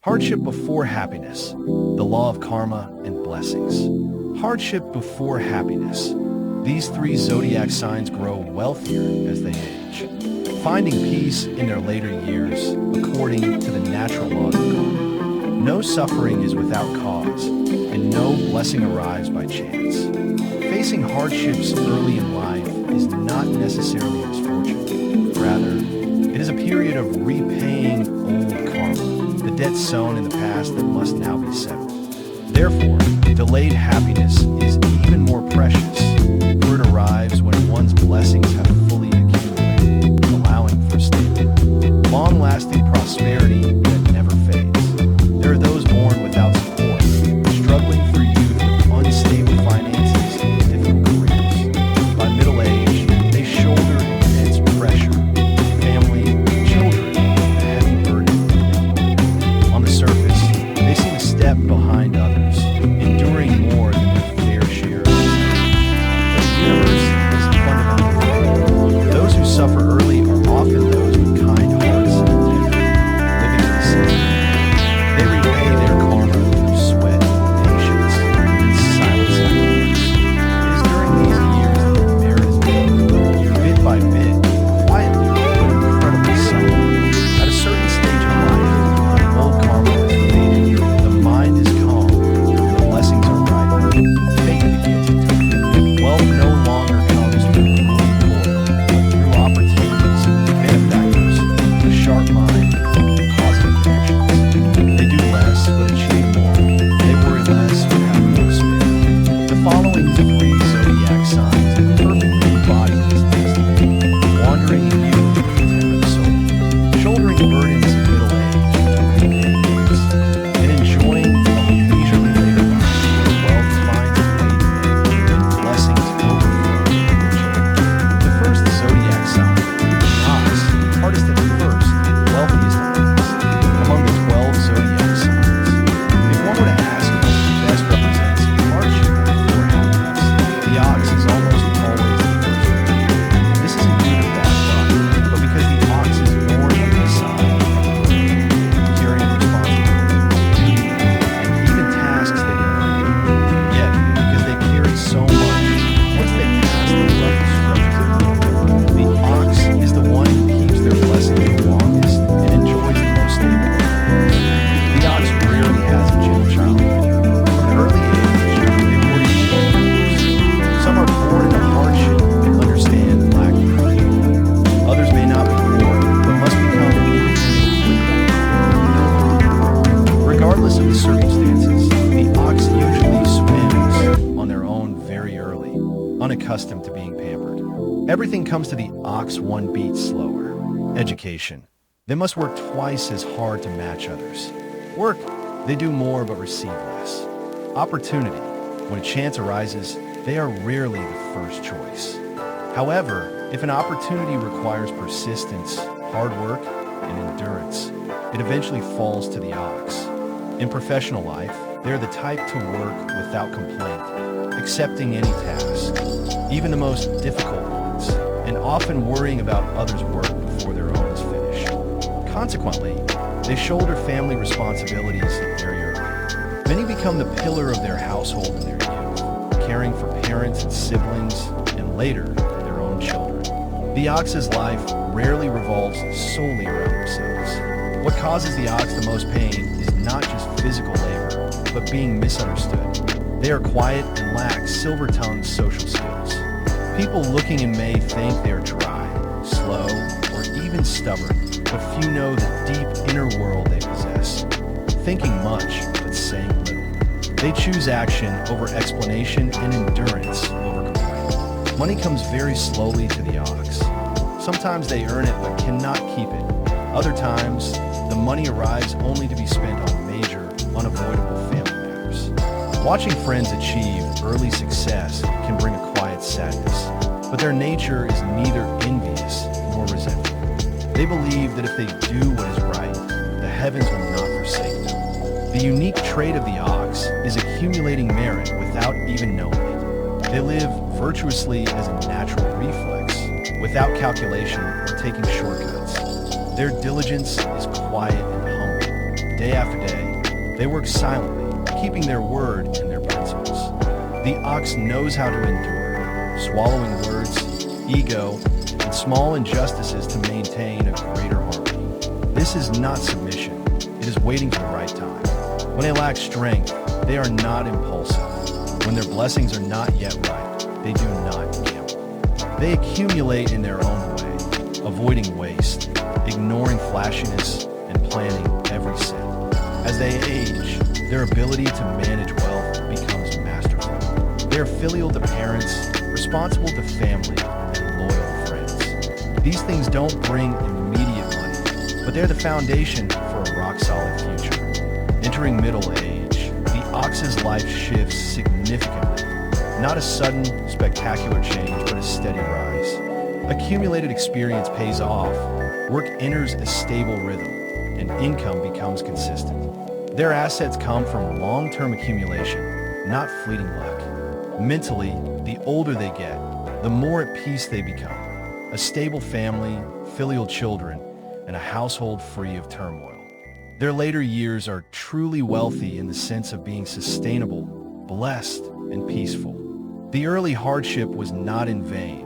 Hardship before happiness, the law of karma and blessings. Hardship before happiness. These three zodiac signs grow wealthier as they age, finding peace in their later years according to the natural laws of karma. No suffering is without cause, and no blessing arrives by chance. Facing hardships early in life is not necessarily misfortune. Rather, it is a period of repaying old karma, the debt sown in the past that must now be settled. Therefore, delayed happiness is even more precious, for it arrives when one's blessings have fully accumulated, allowing for stable, long-lasting prosperity that never fades. There are those born without support, struggling through youth with unstable finances and difficult careers. By middle age, they shoulder immense pressure, family, children, a heavy burden. On the surface, they seem a step behind others, enduring more than their fair share. But the universe is fundamentally fair. Those who suffer early are often those with kind hearts and integrity, living in the center. They repay their karma through sweat, patience, and silent sacrifice. It is during these years that their merit is built, bit by bit, quietly, but incredibly subtle. At a certain stage of life, when old karma has faded, the mind is calm, and the blessings are ripe. Fate begins to turn. Wealth no longer comes through grueling toil, but through opportunities, benefactors, a sharp mind, and positive actions. They do less, but achieve more. They worry less, but have more to spare. The following three zodiac signs perfectly embody this destiny. Wandering in youth with a tender soul, shouldering burdens in middle age to repay debts, and enjoying a leisurely later life where wealth finds its way to them and blessings overflow to their children. The first zodiac sign, Ox, hardest at first, wealthiest at last. Among the 12 zodiac signs, if one were to ask what best represents hardship before happiness, the ox is almost always the first one. This isn't due to bad luck, but because the ox is born on the side of the burden, carrying responsibility, duty, and even tasks they didn't earn. Yet, because they carry so much, once they pass the roughest stretches of life, the ox is the one who keeps their blessings the longest and enjoys the most stable life. The ox rarely has a gentle childhood. From an early age, they worry short years. Some are born into hardship and understand lack of control. Others may not be born, but must become independent quickly. Regardless of the circumstances, the ox usually swims on their own very early, unaccustomed to being pampered. Everything comes to the ox one beat slower. Education. They must work twice as hard to match others. Work. They do more but receive less. Opportunity. When a chance arises, they are rarely the first choice. However, if an opportunity requires persistence, hard work, and endurance, it eventually falls to the ox. In professional life, they are the type to work without complaint, accepting any task, even the most difficult ones, and often worrying about others' work before their own is finished. Consequently, they shoulder family responsibilities very early. Many become the pillar of their household in their youth, caring for parents and siblings, and later, their own children. The ox's life rarely revolves solely around themselves. What causes the ox the most pain is not just physical labor, but being misunderstood. They are quiet and lack silver-tongued social skills. People looking in may think they are dry, slow, or even stubborn, but few know the deep inner world they possess. Thinking much, but saying little. They choose action over explanation and endurance over complaint. Money comes very slowly to the ox. Sometimes they earn it but cannot keep it. Other times, the money arrives only to be spent on major, unavoidable family matters. Watching friends achieve early success can bring a quiet sadness, but their nature is neither envious nor resentful. They believe that if they do what is right, the heavens will not forsake them. The unique trait of the ox is accumulating merit without even knowing it. They live virtuously as a natural reflex, without calculation or taking shortcuts. Their diligence is quiet and humble. Day after day, They work silently, keeping their word and their principles. The ox knows how to endure, swallowing words, ego, and small injustices to maintain a greater harmony. This is not submission, it is waiting for the right time. When they lack strength, they are not impulsive. When their blessings are not yet ripe, they do not gamble. They accumulate in their own way, avoiding waste, ignoring flashiness, and planning every cent. As they age, their ability to manage wealth becomes masterful. They are filial to parents, responsible to family, and loyal friends. These things don't bring immediate money, but they're the foundation for a rock-solid future. Entering middle age, the ox's life shifts significantly. Not a sudden, spectacular change, but a steady rise. Accumulated experience pays off, work enters a stable rhythm, and income becomes consistent. Their assets come from long-term accumulation, not fleeting luck. Mentally, the older they get, the more at peace they become. A stable family, filial children, and a household free of turmoil. Their later years are truly wealthy in the sense of being sustainable, blessed, and peaceful. The early hardship was not in vain,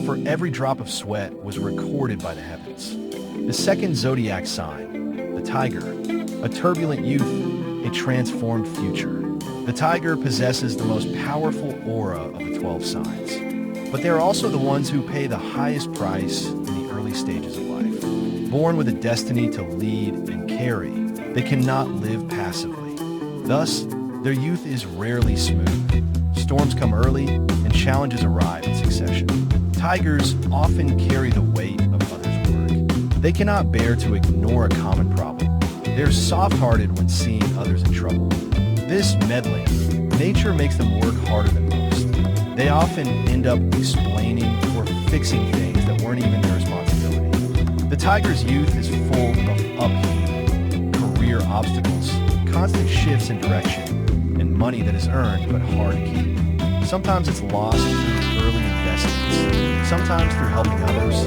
for every drop of sweat was recorded by the heavens. The second zodiac sign, the tiger, a turbulent youth, a transformed future. The tiger possesses the most powerful aura of the 12 signs, but they are also the ones who pay the highest price in the early stages of life. Born with a destiny to lead and carry, they cannot live passively. Thus, their youth is rarely smooth. Storms come early, and challenges arrive in succession. Tigers often carry the weight of others' work. They cannot bear to ignore a common problem. They're soft-hearted when seeing others in trouble. This meddling nature makes them work harder than most. They often end up explaining or fixing things that weren't even their responsibility. The tiger's youth is full of upheaval, career obstacles, constant shifts in direction, and money that is earned but hard to keep. Sometimes it's lost through early investments, sometimes through helping others,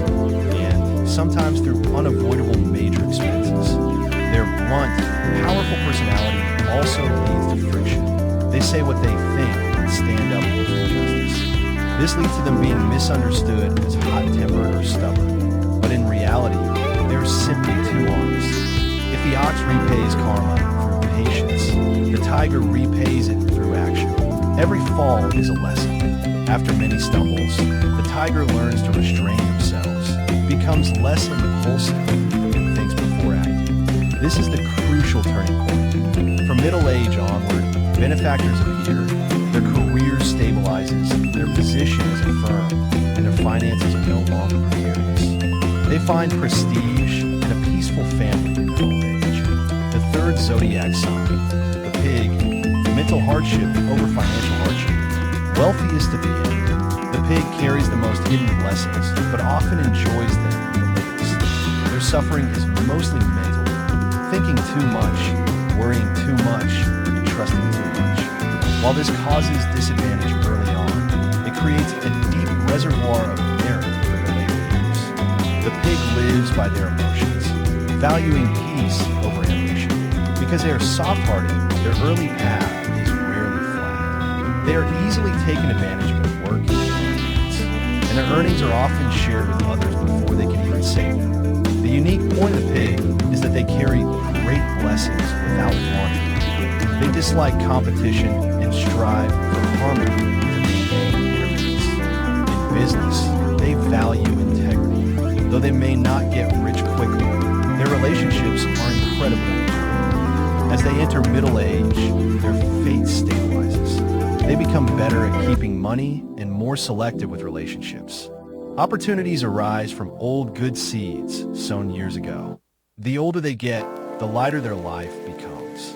and sometimes through unavoidable major expenses. Their blunt, powerful personality also leads to friction. They say what they think and stand up for justice. This leads to them being misunderstood as hot-tempered or stubborn, but in reality, they're simply too honest. If the ox repays karma through patience, the tiger repays it through action. Every fall is a lesson. After many stumbles, the tiger learns to restrain themselves, becomes less impulsive, and thinks before acting. This is the crucial turning point. From middle age onward, benefactors appear, their career stabilizes, their position is affirmed, and their finances are no longer precarious. They find prestige and a peaceful family in their old age. The third zodiac sign, the pig, mental hardship over financial hardship. Wealthiest at the end, the pig carries the most hidden blessings, but often enjoys them the least. Their suffering is mostly mental, thinking too much, worrying too much, and trusting too much. While this causes disadvantage early on, it creates a deep reservoir of merit for their later years. The pig lives by their emotions, valuing peace over ambition. Because they are soft-hearted, their early path is rarely flat. They are easily taken advantage of at work and finance, and their earnings are often shared with others before they can even save them. The unique point of the pig is that they carry great blessings without wanting. They dislike competition and strive for harmony to maintain their peace. In business, they value integrity. Though they may not get rich quickly, their relationships are incredibly enduring. As they enter middle age, their fate stabilizes. They become better at keeping money and more selective with relationships. Opportunities arise from old good seeds sown years ago. The older they get, the lighter their life becomes.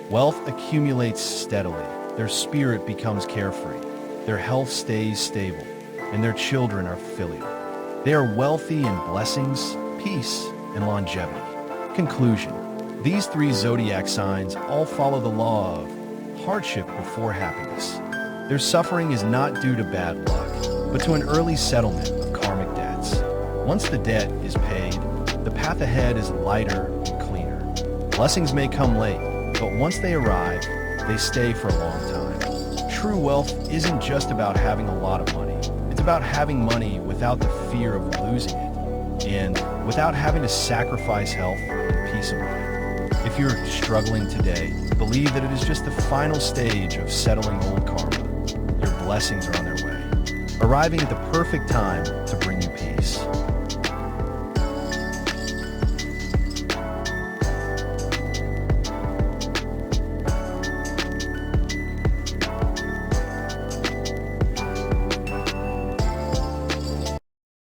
Wealth accumulates steadily, their spirit becomes carefree, their health stays stable, and their children are filial. They are wealthy in blessings, peace, and longevity. Conclusion. These three zodiac signs all follow the law of hardship before happiness. Their suffering is not due to bad luck, but to an early settlement of karmic debts. Once the debt is paid, the path ahead is lighter and cleaner. Blessings may come late, But once they arrive, they stay for a long time. True wealth isn't just about having a lot of money. It's about having money without the fear of losing it, and without having to sacrifice health and peace of mind. If you're struggling today, believe that it is just the final stage of settling old karma. Your blessings are on their way, arriving at the perfect time to bring you